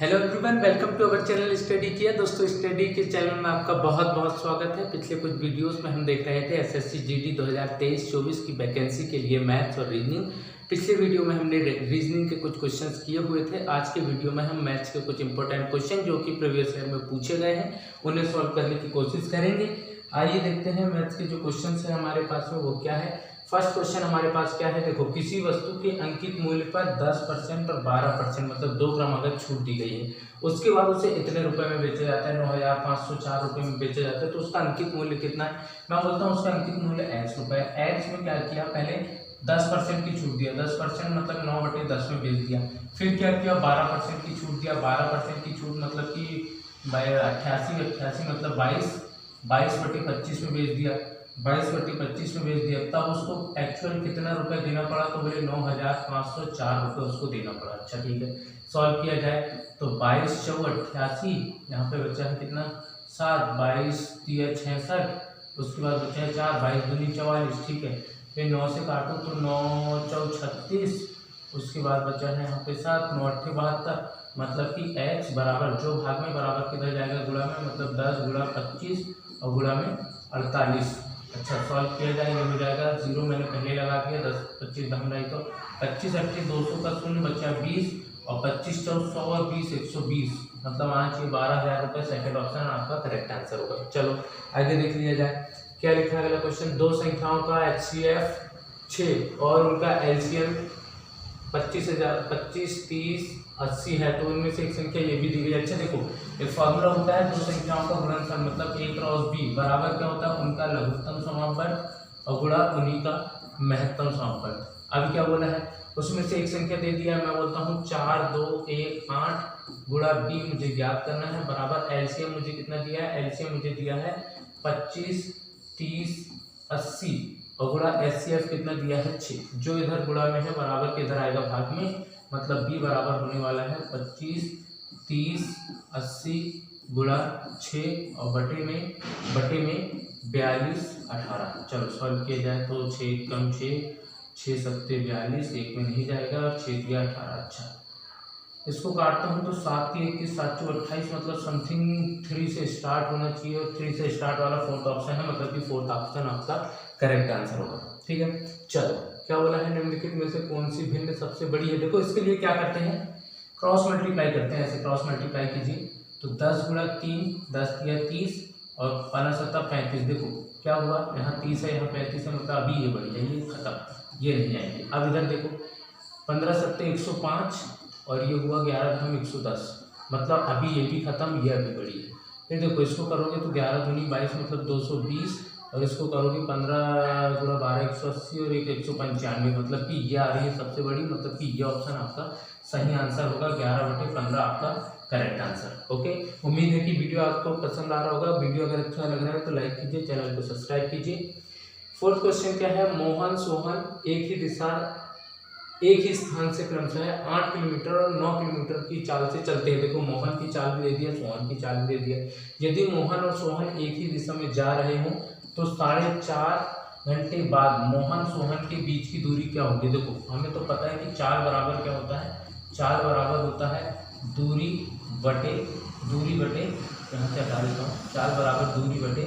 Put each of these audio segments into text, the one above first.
Hello everyone, welcome to our channel study किया। दोस्तों, study के चैनल में आपका बहुत बहुत स्वागत है। पिछले कुछ वीडियोस में हम देख रहे थे एसएससी जीडी 2023-24 की वैकेंसी के लिए मैथ्स और रीजनिंग। पिछले वीडियो में हमने रीजनिंग के कुछ क्वेश्चंस किए हुए थे। आज के वीडियो में हम मैथ्स के कुछ इंपॉर्टेंट क्वेश्चन जो कि प्रीवियस ईयर में पूछे गए हैं उन्हें सॉल्व करने की कोशिश करेंगे। आइए देखते हैं मैथ्स के जो क्वेश्चन है हमारे पास में वो क्या है। फर्स्ट क्वेश्चन हमारे पास क्या है, देखो, किसी वस्तु के अंकित मूल्य पर 10% और 12% मतलब 2 ग्राम अगर छूट दी गई है, उसके बाद उसे इतने रुपए में बेचा जाता है, 9,504 रुपये में बेचा जाता है, तो उसका अंकित मूल्य कितना है? मैं बोलता हूँ उसका अंकित मूल्य x रुपये है। x में क्या किया, पहले 10% की छूट दिया, 10% मतलब 9/10 में बेच दिया। फिर क्या किया, 12% की छूट दिया, 12% की छूट मतलब कि 88 मतलब 22/25 में बेच दिया, 22/25 में बेच दिया। तब उसको एक्चुअल कितना रुपए देना पड़ा, तो बोले 9,504 रुपये उसको देना पड़ा। अच्छा ठीक है, सॉल्व किया जाए तो 22 × 88, यहाँ पे बचा है कितना 7, 22 × 3 = 66, उसके बाद बचा है 4, 22 दूनी 44, ठीक है। फिर 9 से काटो तो 9 × 4 = 36, उसके बाद बचा है यहाँ पे 7, 9 × 8 = 72, मतलब कि x बराबर जो भाग में बराबर किधर जाएगा, गुणा में, मतलब 10 × 25 और गुणा में 48। अच्छा, सॉल्व किया जाए, ये हो जाएगा 0 मैंने पहले लगा दिया, 10 25 10 तो 25 8 200 का 0 बचा 20 और 25 4 100 और 20 120, मतलब आना चाहिए 12,000 रुपये। सेकंड ऑप्शन आपका करेक्ट आंसर होगा। चलो आगे देख लिया जाए क्या लिखा है अगला क्वेश्चन। दो संख्याओं का HCF 6 और उनका LCM 25 30 80 है, तो उनमें से एक संख्या ये भी दी गई है। अच्छा देखो, एक फॉर्मूला होता है दो संख्याओं का गुणनफल, मतलब A × B बराबर क्या होता है, उनका लघुत्तम समापन और गुणा उन्हीं का महत्तम समापन। अब क्या बोला है, उसमें से एक संख्या दे दिया, मैं बोलता हूँ 4 2 1 8 गुणा B मुझे ज्ञात करना है, बराबर LCM मुझे कितना दिया है, LCM मुझे दिया है 25 30 80 और गुणा HCF कितना दिया है 6, जो इधर गुणा में है बराबर के इधर आएगा भाग में, मतलब B बराबर होने वाला है 25 30 80 गुणा 6 और बटे में 42 18। चलो सॉल्व किया जाए तो 6 कम 6 6 सत्ते 42, एक में नहीं जाएगा, और 6 दिया 18। अच्छा, इसको काटता हूँ तो 7 की 21 7 × 28, मतलब समथिंग 3 से स्टार्ट होना चाहिए, और 3 से स्टार्ट वाला फोर्थ ऑप्शन है, मतलब कि फोर्थ ऑप्शन आपका करेक्ट आंसर होगा। ठीक है, चलो क्या बोला है, निम्नलिखित में से कौन सी भिन्न सबसे बड़ी है। देखो, इसके लिए क्या करते हैं, क्रॉस मल्टीप्लाई करते हैं। ऐसे क्रॉस मल्टीप्लाई कीजिए तो 10 × 3 10 × 30 और 15 × 7 35। देखो क्या हुआ, यहाँ 30 है, यहाँ 35 है, मतलब अभी ये बड़ी है, ये खत्म, ये नहीं आएंगे। अब इधर देखो 15 × 7 = 105 और ये हुआ 11 × 110, मतलब अभी ये भी खत्म, ये अभी बड़ी है। फिर देखो इसको करोगे तो 11 दूनी 22 मतलब 220, और इसको करोगे 15 × 12 180 और एक 195, मतलब कि ये आ रही है सबसे बड़ी, मतलब कि ये ऑप्शन आपका सही आंसर होगा। 11/15 आपका करेक्ट आंसर। ओके, उम्मीद है कि वीडियो आपको पसंद आ रहा होगा। वीडियो अगर अच्छा लग रहा है तो लाइक कीजिए, चैनल को सब्सक्राइब कीजिए। फोर्थ क्वेश्चन क्या है, मोहन सोहन एक ही स्थान से क्रमशः 8 किलोमीटर और 9 किलोमीटर की चाल से चलते हैं। देखो, मोहन की चाल भी दे दिया, सोहन की चाल भी दे दिया। यदि मोहन और सोहन एक ही दिशा में जा रहे हों तो 4.5 घंटे बाद मोहन सोहन के बीच की दूरी क्या होगी। देखो, हमें तो पता है कि 4 बराबर क्या होता है, 4 बराबर होता है दूरी बटे यहाँ से हटा देता हूँ, 4 बराबर दूरी बटे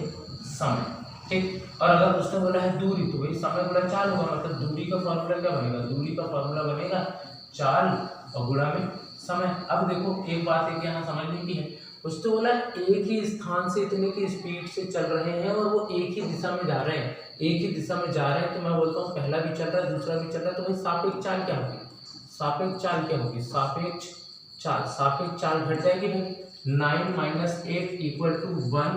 समय। ठीक, और अगर उसने बोला है दूरी तो वही समय गुणा 4 होगा, मतलब दूरी का फॉर्मूला क्या बनेगा, दूरी का फॉर्मूला बनेगा 4 और गुणा में समय। अब देखो एक बात है कि यहाँ समझने की है, उसने बोला एक ही स्थान से इतने की स्पीड से चल रहे हैं और वो एक ही दिशा में जा रहे हैं, एक ही दिशा में जा रहे हैं, तो मैं बोलता हूँ पहला भी चल रहा है दूसरा भी चल रहा है, तो भाई सापेक्ष चाल क्या होगी, सापेक्ष चाल क्या होगी, सापेक्ष चाल घट जाएगी भाई। 9 - 8 = 1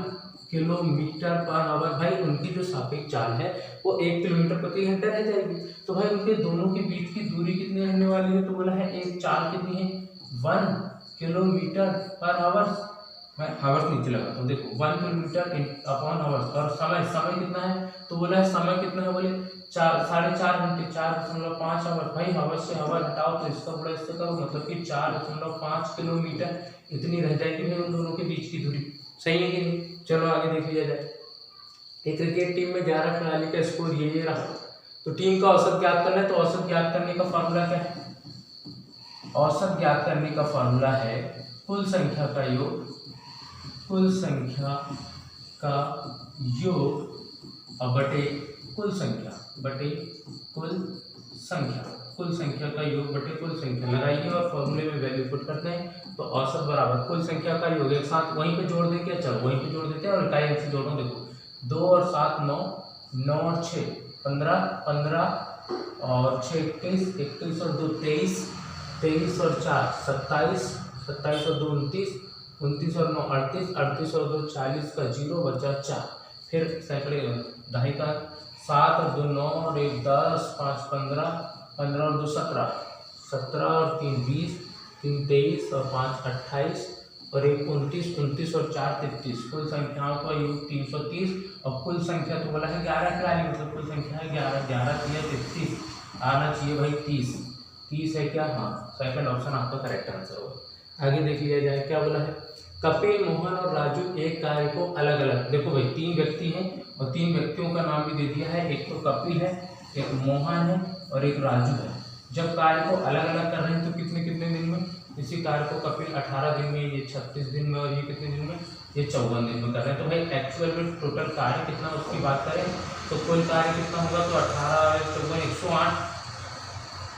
km/h। भाई उनकी जो सापेक्ष चाल है वो 1 किलोमीटर प्रति घंटा रह जाएगी, तो भाई उनके दोनों के बीच की दूरी कितनी रहने वाली है, तो बोला है एक चाल कितनी है 1 km/h। मैं हावर्स नीचे लगाता हूँ, देखो 1 km/h, और समय कितना है, तो बोला है समय कितना है, बोले 4.5 घंटे 4.5 आवर। भाई हावर्स से हावर हटाओ तो इसका गुणा इससे करो, मतलब कि 4.5 किलोमीटर इतनी रह जाएगी भाई उन दोनों के बीच की दूरी। सही है कि नहीं। चलो आगे देख लिया जाए। एक क्रिकेट टीम में 11 खिलाड़ी का स्कोर ये रहा, तो टीम का औसत ज्ञात करना है, तो औसत ज्ञात करने का फॉर्मूला क्या है, औसत ज्ञात करने का फॉर्मूला है कुल संख्या का योग, कुल संख्या का योग बटे कुल संख्या, बटे कुल संख्या, कुल संख्या का योग बटे कुल संख्या लगाइए और फॉर्मूले में वैल्यू पुट करते हैं। तो औसत बराबर कुल संख्या का योग, एक साथ वहीं पे जोड़ दें क्या, चलो वहीं पे जोड़ देते हैं और इकाई से जोड़ो। देखो 2 और 7 9, 9 और 6 15, 15 और 6 21, 21 और 2 23, 23 और 4 27, 27 और 2 29, 29 और 9 38, 38 और 2 40 का 0 बचा 4, फिर सैकड़े दहाई का 7 और 2 9 और 1 10, 5 15, 15 और 2 17, 17 और 3 20, 3 23 और 5 28 और 1 29, 29 और 4 33, कुल संख्याओं का योग 330 और कुल संख्या तो बोला है 11 क्या है, मतलब कुल संख्या है 11, 11 33 आना चाहिए भाई 30, 30 है क्या, हाँ सेकंड ऑप्शन आपका करेक्ट आंसर होगा। आगे देख लिया जाए क्या बोला है, कपिल मोहन और राजू एक कार्य को अलग अलग, देखो भाई 3 व्यक्ति हैं और 3 व्यक्तियों का नाम भी दे दिया है, एक तो कपिल है, एक मोहन है और एक राजू है। जब कार्य को अलग अलग कर रहे हैं तो कितने कितने दिन में, इसी कार्य को कपिल 18 दिन में, ये 36 दिन में और ये कितने दिन में, ये 54 दिन में कर रहे हैं। तो भाई एक्चुअल में टोटल कार्य कितना उसकी बात करें तो कुल कार्य कितना होगा, तो 18 54 108,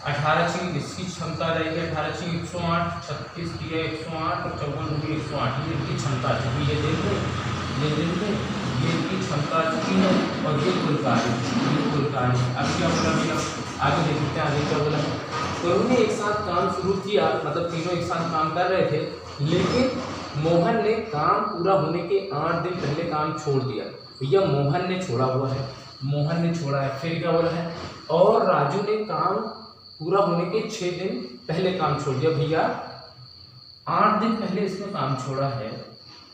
18 छिंग इसकी क्षमता रहेगी, 18 छिंग 108, 36 दिया 108 और 54 भी 108, ये इनकी क्षमता चुकी, ये दिन में ये दिन में ये इनकी क्षमता चुकी है और ये कुल कार्य, ये कुल कार्य। अब क्या बोला भैया, आगे देखते हैं आगे क्या बोला है। तो उन्होंने एक साथ काम शुरू किया, मतलब तीनों एक साथ काम कर रहे थे, लेकिन मोहन ने काम पूरा होने के 8 दिन पहले काम छोड़ दिया। भैया मोहन ने छोड़ा हुआ है, मोहन ने छोड़ा है, फिर क्या बोला है, और राजू ने काम पूरा होने के 6 दिन पहले काम छोड़ दिया। भैया 8 दिन पहले इसने काम छोड़ा है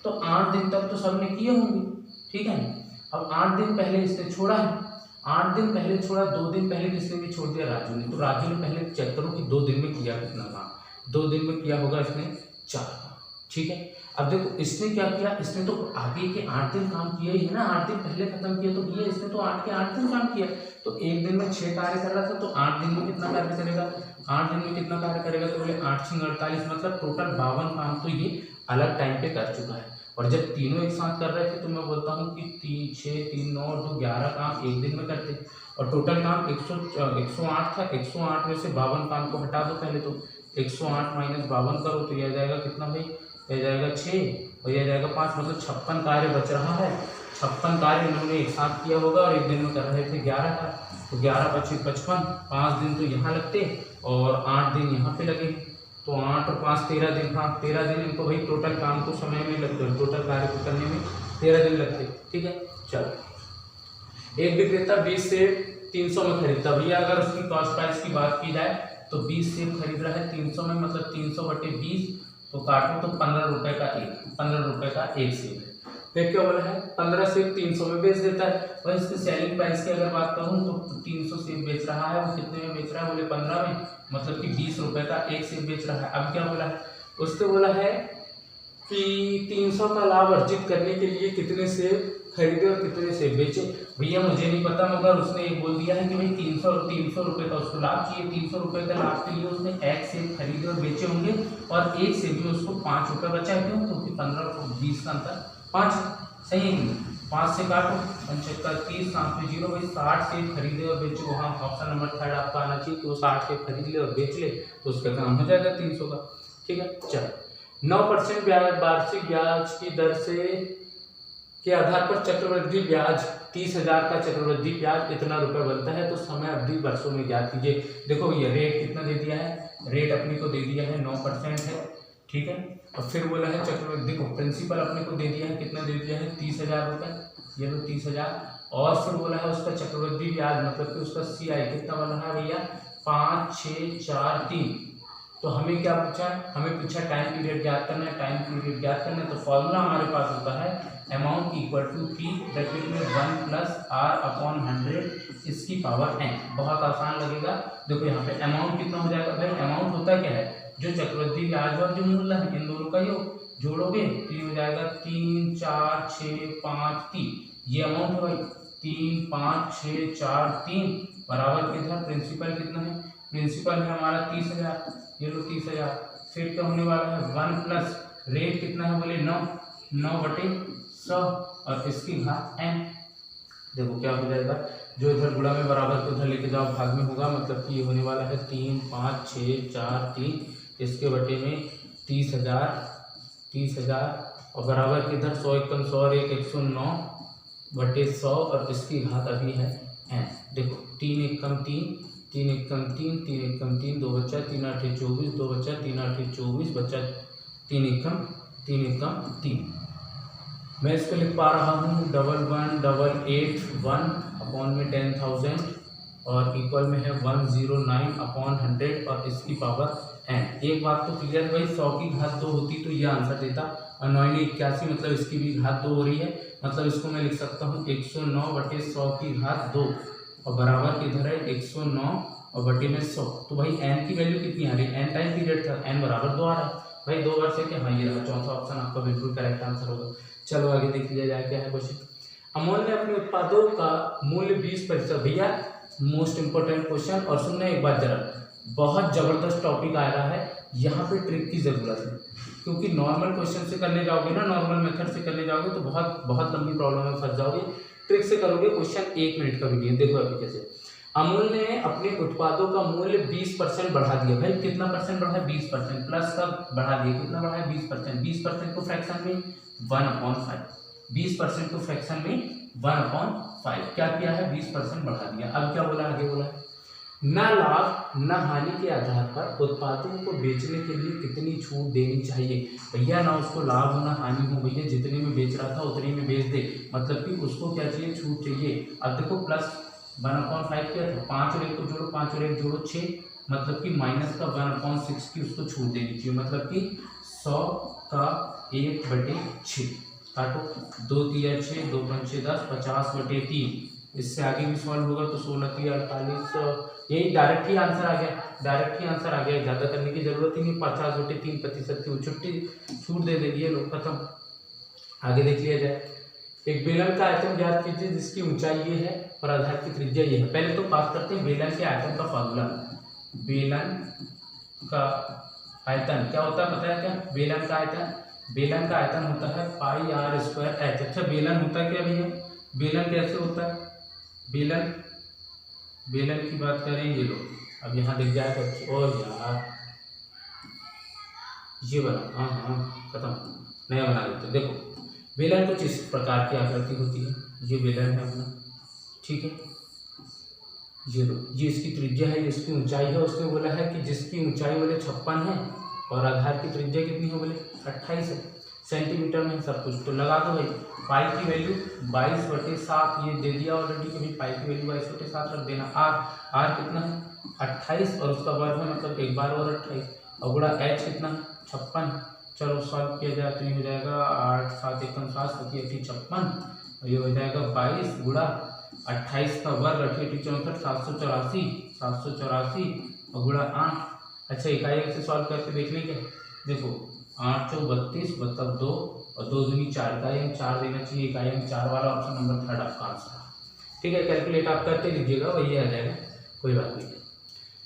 तो 8 दिन तक तो सबने किए होंगे, ठीक है। अब 8 दिन पहले इसने छोड़ा है, 8 दिन पहले छोड़ा, 2 दिन पहले किसने भी छोड़ दिया, राजू ने। तो राजू ने पहले चेक करो कि 2 दिन में किया कितना काम, 2 दिन में किया होगा इसने 4 काम, ठीक है। अब देखो इसने क्या किया, इसने तो आगे के 8 दिन काम किया ही है ना, 8 दिन पहले खत्म किया, तो ये इसने तो 8 के 8 दिन काम किया, तो एक दिन में 6 कार्य कर रहा था, तो 8 दिन में कितना कार्य करेगा, 8 दिन में कितना कार्य करेगा, तो बोले 8 6 48, मतलब टोटल 52 काम तो ये अलग टाइम पे कर चुका है। और जब तीनों एक साथ कर रहे थे तो मैं बोलता हूँ कि 3 6 3 9 और 2 11 काम एक दिन में करते, और टोटल काम 108 था, 108 में से 52 काम को हटा दो पहले, तो 108 माइनस 52 करो तो यह जाएगा कितना भाई, यह जाएगा 6 और यह जाएगा 5, मतलब 56 कार्य बच रहा है। 56 कार्य इन्होंने एक साथ किया होगा और एक दिन में कर रहे थे 11 का, तो 11 25 55, 5 दिन तो यहाँ लगते और 8 दिन यहाँ पे लगे, तो 8 और 5 13 दिन, हाँ 13 दिन इनको भाई टोटल काम को समय में लगते, टोटल कार्य को करने में 13 दिन लगते, ठीक है। चलो एक विक्रेता 20 सेब 300 में खरीदता, भैया अगर उसकी कॉस्ट प्राइस की बात की जाए तो 20 सेब खरीद रहा है 300 में, मतलब 300 बटे 20 तो काटो तो 15 रुपए का एक सेब है। फिर क्या बोला है, 15 सेब 300 में बेच देता है, और इसकी सेलिंग प्राइस की अगर बात करूँ तो 300 सेब बेच रहा है, वो कितने में बेच रहा है, बोले 15 में, मतलब कि 20 रुपए का एक सेब बेच रहा है। अब क्या बोला है, उसने बोला है कि 300 का लाभ अर्जित करने के लिए कितने सेब खरीदे और कितने सेब बेचे। भैया मुझे नहीं पता, मगर उसने ये बोल दिया है कि भाई 300 रुपए का उसको लाभ चाहिए, 300 रुपए का लाभ के लिए उसने एक सेब खरीदे और बेचे होंगे, और एक सेब में उसको 5 रुपए बचा है, क्यों, क्योंकि 15 और 20 का अंतर 5, सही है, 5 से काटो 75 30 7 में 0, भाई 60 सेब खरीदे और बेचे, वहाँ ऑप्शन नंबर 3 आपका आना चाहिए कि वो 60 सेब खरीद ले और बेच ले तो उसका काम हो जाएगा 300 का, ठीक है। चलो 9% ब्याज वार्षिक ब्याज की दर से के आधार पर चक्रवृद्धि ब्याज 30,000 का चक्रवृद्धि ब्याज इतना रुपए बनता है, तो समय अवधि वर्षों में ज्ञात कीजिए। देखो ये रेट कितना दे दिया है, रेट अपने को दे दिया है 9% है, ठीक है। और फिर बोला है चक्रवृद्धि को, प्रिंसिपल अपने को दे दिया है, कितना दे दिया है 30,000 रुपये, ये लो 30,000, और फिर बोला है उसका चक्रवृद्धि ब्याज मतलब कि उसका CI कितना बन रहा है भैया 5 6 4 3। तो हमें क्या पूछा है, हमें पूछा टाइम पीरियड ज्ञात करना है, टाइम पीरियड ज्ञात करना है, तो फॉर्मूला हमारे पास होता है amount equal to P bracket में 1 + R/100 इसकी पावर n। बहुत आसान लगेगा, देखो यहाँ पे अमाउंट कितना हो जाएगा भाई, अमाउंट होता क्या है, जो चक्रवृद्धि ब्याज और जो मूल्य है इन दोनों का योग, जोड़ोगे तो ये हो जाएगा 3 4 6 5 3, ये अमाउंट है भाई 3 5 6 4 3 बराबर कितना, प्रिंसिपल कितना है, प्रिंसिपल है हमारा 30,000, ये लो 30,000। फिर क्या होने वाला है 1 प्लस रेट कितना है बोले 9, 9/100 और इसकी घात n। देखो क्या हो जाएगा, जो इधर गुणा में बराबर को उधर लेके जाओ भाग में होगा, मतलब कि ये होने वाला है 3, 5, 6, 4, 3, इसके बटे में 30,000 और बराबर के इधर 100 एकम 100 और 1 109/100 और इसकी घात अभी है n। देखो 3 एकम 3, 3 एकम 3, 3 एकम 3, 2 बचा 3 8 24, 2 बचा 3 8 24, बचा 3 एकम 3। मैं इसको लिख पा रहा हूँ 11,881 अपॉन में 10,000 और इक्वल में है 109/100 और इसकी पावर n। एक बात तो क्लियर है भाई, 100 की घात 2 होती तो ये आंसर देता, और 981 मतलब इसकी भी घात 2 हो रही है, मतलब इसको मैं लिख सकता हूँ 109/100 की घात 2 और बराबर किधर है 109 और बटे में 100। तो भाई n की वैल्यू कितनी आ रही है, n टाइम पीरियड था, n बराबर 2 आ रहा है भाई, 2 बार से क्या, हाँ ये रहा चौथा ऑप्शन आपका बिल्कुल करेक्ट आंसर होगा। चलो आगे देख लिया जाए क्या है क्वेश्चन। अमोल ने अपने उत्पादों का मूल्य 20%, भैया मोस्ट इंपोर्टेंट क्वेश्चन, और सुनना एक बात जरा, बहुत जबरदस्त टॉपिक आ रहा है, यहाँ पे ट्रिक की जरूरत है, क्योंकि नॉर्मल क्वेश्चन से करने जाओगे ना, नॉर्मल मेथड से करने जाओगे तो बहुत बहुत लंबी प्रॉब्लम में फंस जाओगे। ट्रिक से करोगे क्वेश्चन 1 मिनट का भी नहीं है। देखो अभी कैसे, अमूल ने अपने उत्पादों का मूल्य 20% बढ़ा दिया। भाई कितना परसेंट बढ़ा है 20%, प्लस का बढ़ा दिया, कितना बढ़ा है 20%। 20% को फ्रैक्शन में 1/5, 20% को फ्रैक्शन में 1/5 क्या किया है 20% बढ़ा दिया। अब क्या बोला, आगे बोला न लाभ न हानि के आधार पर उत्पादों को बेचने के लिए कितनी छूट देनी चाहिए। भैया ना उसको लाभ हो ना हानि हो, भैया जितने में बेच रहा था उतने में बेच दे, मतलब कि उसको क्या चाहिए, छूट चाहिए। अब देखो प्लस 1/5 क्या था, 5 और 1 को जोड़ो, 5 और 1 जोड़ो 6, मतलब कि माइनस का 1/6 की उसको छूट देनी चाहिए, मतलब कि 100 का 1/6 काटो, 2 3 6, 2 5 6 10, 50/3। इससे आगे भी सॉल्व होगा तो 16 3 48, यही डायरेक्ट ही आंसर आ गया, डायरेक्ट ही आंसर आ गया, ज़्यादा करने की जरूरत ही नहीं। 50/3% की छुट्टी छूट दे देगी, ये लोग खत्म। आगे देख लिया जाए, एक बेलन का आयतन ज्ञात कीजिए जिसकी ऊंचाई ये है और आधार की त्रिज्या ये है। पहले तो बात करते हैं बेलन के आयतन का फार्मूला। बेलन का आयतन क्या होता है पता है क्या, बेलन का आयतन, बेलन का आयतन होता है πr²h। अच्छा बेलन होता क्या भैया, बेलन कैसे होता है, बेलन की बात करें, ये लो अब यहाँ दिख जाएगा, और यार ये बना, हाँ खत्म, नया बना देते। देखो बेलन कुछ इस प्रकार की आकृति होती है, ये बेलन है अपना, ठीक है, ये लो, ये इसकी त्रिज्या है, ये इसकी ऊंचाई है। उसने बोला है कि जिसकी ऊंचाई बोले 56 है और आधार की त्रिज्या कितनी है बोले 28 है, सेंटीमीटर में सब कुछ। तो लगा दो भाई, पाई की वैल्यू 22/7 ये दे दिया ऑलरेडी, कभी पाई की वैल्यू 22/7 रख देना। आर कितना है 28 और उसका वर्ग है, मतलब एक बार और 28 और गुणा एच कितना 56। चलो सॉल्व किया जाए तो ये हो जाएगा 8 7 1 7 56 और ये हो जाएगा 22 गुणा 28 का वर्ग 8 64 784 और गुणा 8। अच्छा इकाई से सॉल्व करके देख लेंगे, देखो 8 चौ 32 मतलब 2 और 2 दूनी 4 का 4 देना चाहिए, इकाई 4 वाला ऑप्शन नंबर 3 आपका आंसर। ठीक है, कैलकुलेट आप करते लीजिएगा, वही आ जाएगा, कोई बात नहीं।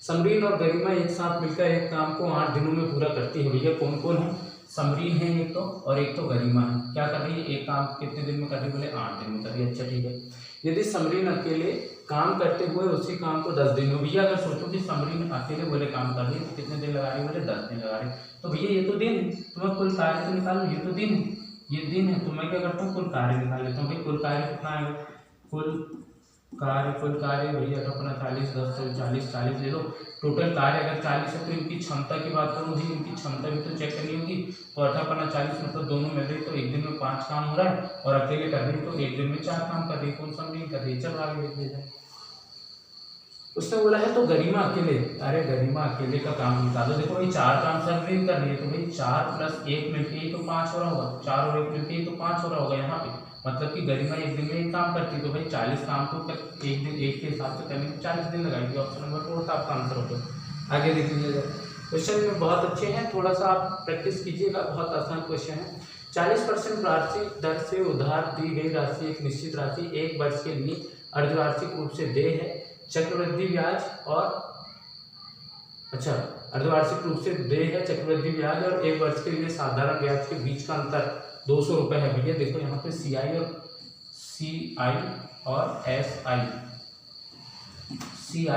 समरीन और गरिमा एक साथ मिलकर एक काम को 8 दिनों में पूरा करती है। भैया कौन कौन है, समरीन है एक तो, और एक तो गरिमा है। क्या कर रही है, एक काम कितने दिन में कर रही है बोले 8 दिन में कर रही है। अच्छा ठीक है, यदि समरीन अकेले काम करते हुए उसी काम को 10 दिन में, भैया अगर सोचो कि समरीन अकेले बोले काम कर रही है तो कितने दिन लगा रही है बोले 10 दिन लगा रही है, तो भैया ये तो दिन है, तुम्हें कुल कार्य तो निकालो, ये तो दिन है, ये दिन है, तो मैं क्या करता हूँ कुल कार्य निकाल लेता हूँ। भाई कुल कार्य कितना आएगा, कुल कार्य भैया अपना 40 10 40 40 ले लो। टोटल कार्य अगर 40 है तो इनकी क्षमता की बात करूँ, मुझे इनकी क्षमता भी तो चेक करनी होगी। तो 8×40 मतलब दोनों मिल रही तो एक दिन में 5 काम हो रहा है, और अकेले कर रही तो एक दिन में 4 काम कर रही, कौन समरीन कर रही। चलो आगे देख लिया जाए। उसने बोला है तो गरिमा अकेले, अरे गरिमा अकेले का काम निकालो। देखो भाई 4 काम समरीन कर रही है, तो भाई 4 + 1 मिलके तो 5 हो रहा होगा, 4 और 1 मिलके तो 5 हो रहा होगा यहाँ पे, मतलब कि गरिमा एक दिन में एक काम करती है, तो भाई 40 काम को एक दिन एक के हिसाब से करने में 40 दिन लगाएगी। ऑप्शन नंबर 4 आपका आंसर होगा। आगे देख लीजिएगा, क्वेश्चन में बहुत अच्छे हैं, थोड़ा सा आप प्रैक्टिस कीजिएगा, बहुत आसान क्वेश्चन है। 40% वार्षिक दर से उधार दी गई राशि एक निश्चित राशि 1 वर्ष के लिए अर्धवार्षिक रूप से देय है। चक्रवृद्धि ब्याज और अच्छा, अर्धवार्षिक रूप से देय है चक्रवृद्धि ब्याज और 1 वर्ष के लिए साधारण ब्याज के बीच का अंतर 200 रुपये है। भैया देखो यहाँ पे CI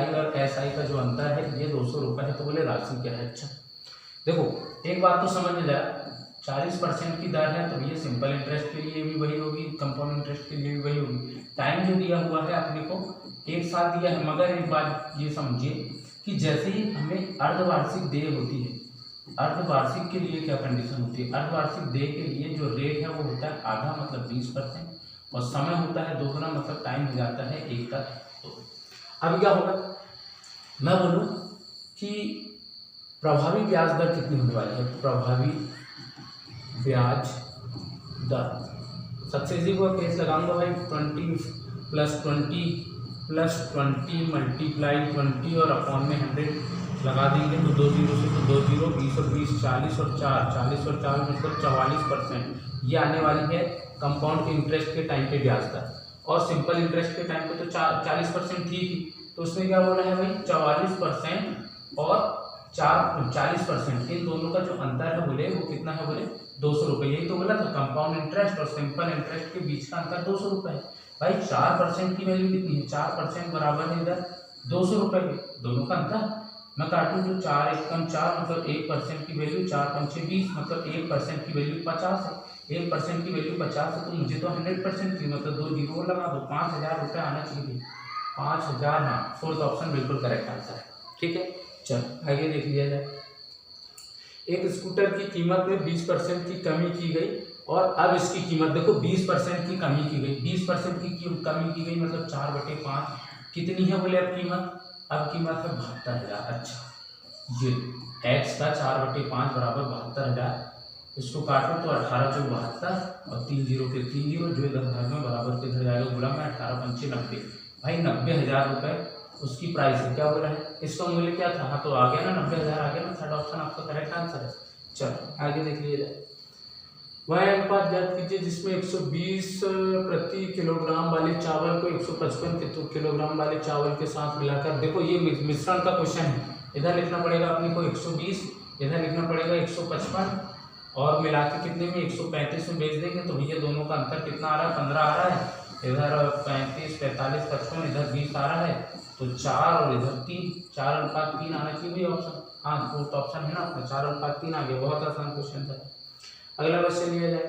और SI का जो अंतर है ये 200 रुपये है। तो बोले राशि क्या है। अच्छा देखो एक बात तो समझ में जाए, 40% की दर है तो ये सिंपल इंटरेस्ट के लिए भी वही होगी, कंपाउंड इंटरेस्ट के लिए भी वही होगी। टाइम जो दिया हुआ है अपने को 1 साल दिया है, मगर एक बात ये समझिए कि जैसे ही हमें अर्धवार्षिक देय होती है, अर्धवार्षिक के लिए क्या कंडीशन होती है, अर्धवार्षिक देय के लिए जो रेट है वो होता है आधा मतलब 20% और समय होता है 2 गुना मतलब टाइम हो जाता है 1 का 2। अब क्या होगा, मैं बोलूँ कि प्रभावी ब्याज दर कितनी होने वाली है। प्रभावी ब्याज दर सबसे इजी को केस लगाऊंगा भाई, 20 + 20 मल्टीप्लाई 20 और अपॉन में 100 लगा देंगे तो 2 0 से तो 2 0, 20 और 20 40 और 4 मतलब 44% ये आने वाली है कंपाउंड के इंटरेस्ट के टाइम पे ब्याज दर। और सिंपल इंटरेस्ट के टाइम पे तो 40% थी, तो उसमें क्या बोला है भाई 44% और 40%, इन दोनों का जो अंतर है बोले वो कितना है, बोले 200 रुपये। यही तो बोला था, कंपाउंड इंटरेस्ट और सिंपल इंटरेस्ट के बीच का अंतर 200 रुपये है। भाई 4% की वैल्यू कितनी है, 4% बराबर है इधर 200 रुपये के, दोनों का अंतर मैं काटूँ तो 4 × 4 मतलब 1% की वैल्यू 4 × 5 = 20 मतलब 1% की वैल्यू 50 है। 1% की वैल्यू 50 है तो मुझे तो 100% की मतलब 2 जीरो लगा दो, 5000 रुपये आना चाहिए। 5000, हाँ 4th ऑप्शन बिल्कुल करेक्ट आंसर है। ठीक है, चल आगे देख लिया जाए। एक स्कूटर की कीमत में 20% की कमी की गई और अब इसकी कीमत देखो 20% की कमी की गई, 20% की कमी की गई मतलब 4/5 कितनी है बोले अब कीमत, अब कीमत है 72,000। अच्छा ये x का 4/5 बराबर 72,000, इसको काटो तो 18 × 4 = 72 और 3 0 के 3 0 जो इधर भाग में बराबर के इधर जाएगा, गुणा में 18 × 5 = 90। भाई 90,000 रुपये उसकी प्राइस है। क्या बोला है, इसका मूल्य क्या था, हाँ तो आ गया ना 90,000 आ गया ना, 3rd ऑप्शन आपका करेक्ट आंसर है। चलो आगे देख लीजिए जाए। वह अनुपात ज्ञात कीजिए जिसमें 120 प्रति किलोग्राम वाले चावल को 155 किलोग्राम वाले चावल के साथ मिलाकर, देखो ये मिश्रण का क्वेश्चन है, इधर लिखना पड़ेगा अपने को 120, इधर लिखना पड़ेगा 155 और मिला के कितने में 135 में बेच देंगे तो भैया दोनों का अंतर कितना आ रहा है, 15 आ रहा है। इधर 35 45 55 इधर 20 आ रहा है तो 4 और इधर 3, 4:3 आना चाहिए भैया ऑप्शन, हाँ 4th ऑप्शन है ना अपना, 4:3 आ गया। बहुत आसान क्वेश्चन था। अगला क्वेश्चन लिया जाए।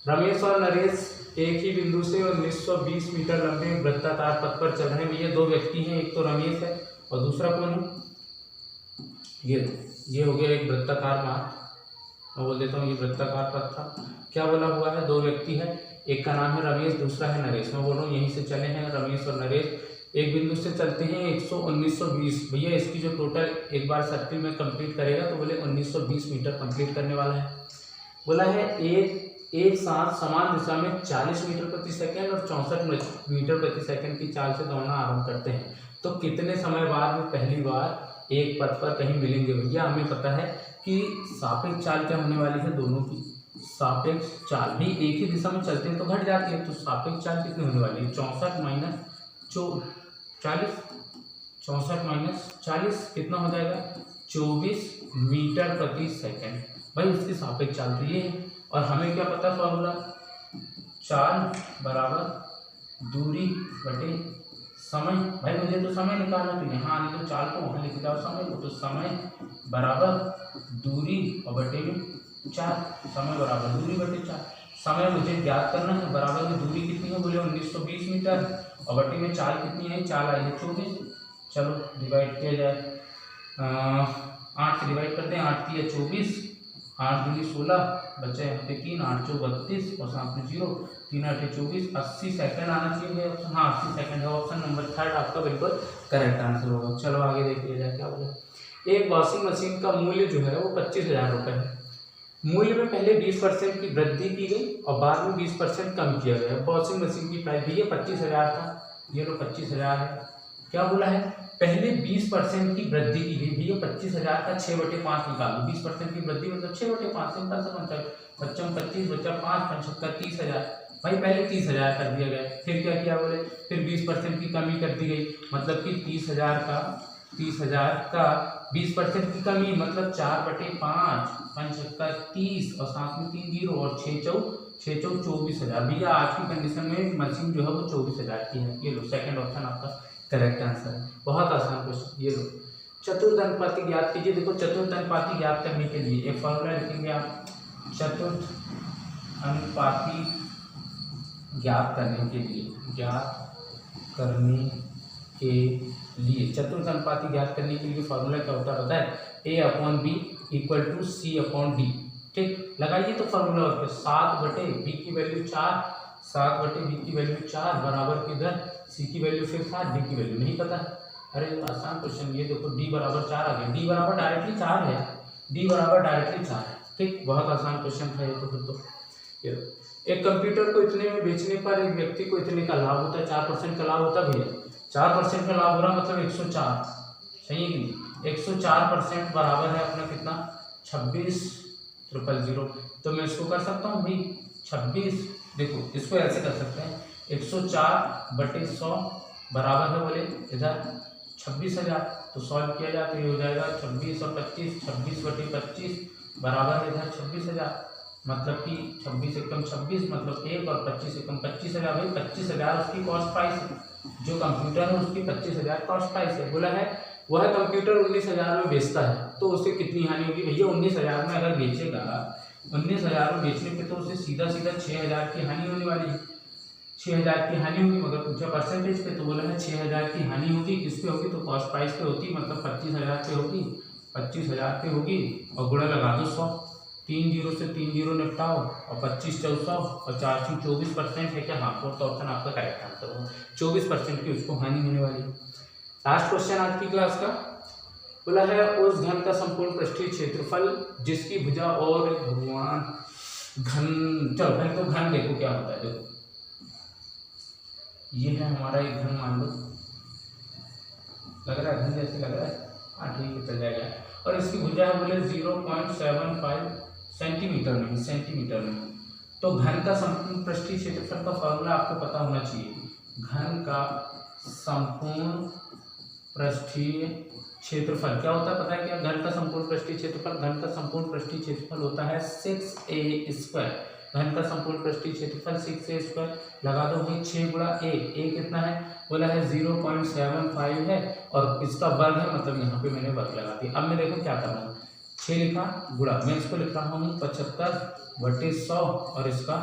रमेश और नरेश एक ही बिंदु से 1920 मीटर लंबे वृत्ताकार पथ पर चल रहे हैं। भैया 2 व्यक्ति हैं, एक तो रमेश है और दूसरा कौन है, ये हो गया एक वृत्ताकार मार्ग, मैं बोल देता हूँ ये वृत्ताकार पथ था। क्या बोला हुआ है, 2 व्यक्ति है, एक का नाम है रमेश दूसरा है नरेश। मैं बोल रहा हूँ यहीं से चले हैं रमेश और नरेश, एक बिंदु से चलते हैं 1920। भैया इसकी जो टोटल एक बार सर्किल में कंप्लीट करेगा तो बोले 1920 मीटर कंप्लीट करने वाला है। बोला है एक साथ समान दिशा में 40 मीटर प्रति सेकंड और 64 मीटर प्रति सेकंड की चाल से दौड़ना आरंभ करते हैं तो कितने समय बाद में पहली बार एक पथ पर कहीं मिलेंगे। भैया हमें पता है कि सापेक्ष चाल क्या होने वाली है, दोनों की सापेक्ष चाल भी एक ही दिशा में चलते हैं तो घट जाती है, तो सापेक्ष चाल कितनी होने वाली है, 64 - 40 कितना हो जाएगा, 24 मीटर प्रति सेकंड। भाई इसकी सापेक्ष चाल तो ये है और हमें क्या पता फॉर्मूला, चाल बराबर दूरी बटे समय। भाई मुझे तो समय निकालना, तो यहाँ आने तो चाल को वहाँ लिख जाओ समय को, तो समय बराबर दूरी और बटे में 4, समय बराबर दूरी बटे 4। समय मुझे ज्ञात करना है, बराबर में दूरी कितनी है बोले 1920 मीटर और बटे में चाल कितनी है, चाल आई है 24। चलो डिवाइड किया जाए, 8 से डिवाइड करते हैं, 8 × 24, 8 × 16 बचे यहाँ पे 3, 8 × 4 32 और साथ में 0, 3 × 8 = 24, 80 सेकंड आना चाहिए ऑप्शन, हाँ 80 सेकंड है ऑप्शन नंबर 3rd आपका बिल्कुल करेक्ट आंसर होगा। चलो आगे देख लिया जाए क्या बोला। एक वॉशिंग मशीन का मूल्य जो है वो 25,000 रुपये है। मूल्य में पहले 20% की वृद्धि की गई और बाद में 20% कम किया गया। वॉशिंग मशीन की प्राइस भी ये 25,000 था, ये लो 25,000 है। क्या बोला है, पहले 20% की वृद्धि की गई। भैया 25,000 का 6/5 निकालो, 20% की वृद्धि मतलब 6/5 सिंपल सा कंसेप्ट। बच्चों 25 बच्चा 5 75 30,000। भाई पहले 30,000 कर दिया गया, फिर क्या किया बोले, फिर 20% की कमी कर दी गई मतलब कि 30,000 का 20% की कमी मतलब 4/5, 5×30 और साथ में 3 जीरो और 6 चौ 24,000। भैया आज की कंडीशन में मशीन जो है वो 24,000 की है। ये लो सेकंड ऑप्शन आपका करेक्ट आंसर है। बहुत आसान क्वेश्चन। ये लो चतुर्थ अनुपाती ज्ञात कीजिए। देखो चतुर्थ अनुपाती ज्ञात करने के लिए एक फॉर्मूला लिखेंगे आप। चतुर्थ अनुपाती ज्ञात करने के लिए चतुर्थ अनुपाती ज्ञात करने के लिए फॉर्मूला क्या होता है पता है? A/B = C/D। ठीक, लगाइए तो फॉर्मूला और 7/B की वैल्यू 4, 7/B की वैल्यू 4 बराबर किधर C की वैल्यू फिर 7, D की वैल्यू नहीं पता। अरे आसान क्वेश्चन। ये देखो D बराबर 4 आ गया। D बराबर डायरेक्टली 4 है। D बराबर डायरेक्टली 4 है। ठीक, बहुत आसान क्वेश्चन था ये तो। फिर तो ये एक कंप्यूटर को इतने में बेचने पर एक व्यक्ति को इतने का लाभ होता है। 4% का लाभ होता है भैया। 4% का लाभ हो रहा मतलब 104। सही है कि नहीं? 104% बराबर है अपना कितना? 26,000। तो मैं इसको कर सकता हूँ भाई 26। देखो इसको ऐसे कर सकते हैं 104/100 बराबर है बोले इधर 26,000। तो सॉल्व किया जाए तो ये हो जाएगा 26 और 25, 26/25 बराबर है इधर 26,000। मतलब कि 26 एकम 26 मतलब 1 और 25 एकम 25,000। भाई 25,000 उसकी कॉस्ट प्राइस है। जो कंप्यूटर है उसकी 25,000 कॉस्ट प्राइस है। बोला है वह कंप्यूटर 19,000 में बेचता है तो उसे कितनी हानि होगी? भैया 19,000 में अगर बेचेगा, 19,000 में बेचने पे तो उसे सीधा 6,000 की हानि होने वाली है। 6,000 की हानि होगी। मगर पूछा परसेंटेज पे तो बोला है 6,000 की हानि होगी। किस पे होगी? तो कॉस्ट प्राइस पे होती, मतलब 25,000 पे होगी। 25,000 पे होगी और गुणा लगा दो 100। 3 जीरो से 3 जीरो निपटाओ और 25 400 और 4 से 24% है क्या? हाँ, फोर्थ ऑप्शन आपका करेक्ट आंसर होगा। 24% की उसको हानि होने वाली है। लास्ट क्वेश्चन आज की क्लास का बोला है उस घन का संपूर्ण पृष्ठीय क्षेत्रफल जिसकी भुजा और भगवान घन। चलो पहले तो घन देखो क्या होता है। देखो ये है हमारा एक घन, मान लो लग रहा है घन जैसे लग रहा है। हाँ ठीक है, चल जाएगा। और इसकी भुजा है बोले 0.75 सेंटीमीटर में, सेंटीमीटर में। तो घन का संपूर्ण पृष्ठीय क्षेत्रफल का फॉर्मूला आपको पता होना चाहिए। घन का संपूर्ण पृष्ठीय क्षेत्रफल क्या होता है पता है क्या? घन का संपूर्ण पृष्ठीय क्षेत्रफल, घन का संपूर्ण पृष्ठीय क्षेत्रफल होता है 6a²। घन का संपूर्ण पृष्ठीय क्षेत्रफल 6a²। लगा दो भाई 6 गुणा a कितना है? बोला है 0.75 है और इसका वर्ग है, मतलब यहाँ पे मैंने वर्ग लगा दिया। अब मैं देखो क्या करना है, 6 लिखा गुणा, मैं इसको लिख रहा हूँ 75/100 और इसका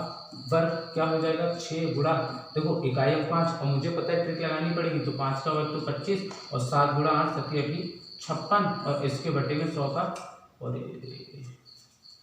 वर्ग क्या हो जाएगा? 6 गुणा, देखो इकाई अंक 5 और मुझे पता है ट्रिक लगानी पड़ेगी। तो 5 का वर्ग तो 25 और 7 गुणा 8 56 और इसके बटे में 100 का और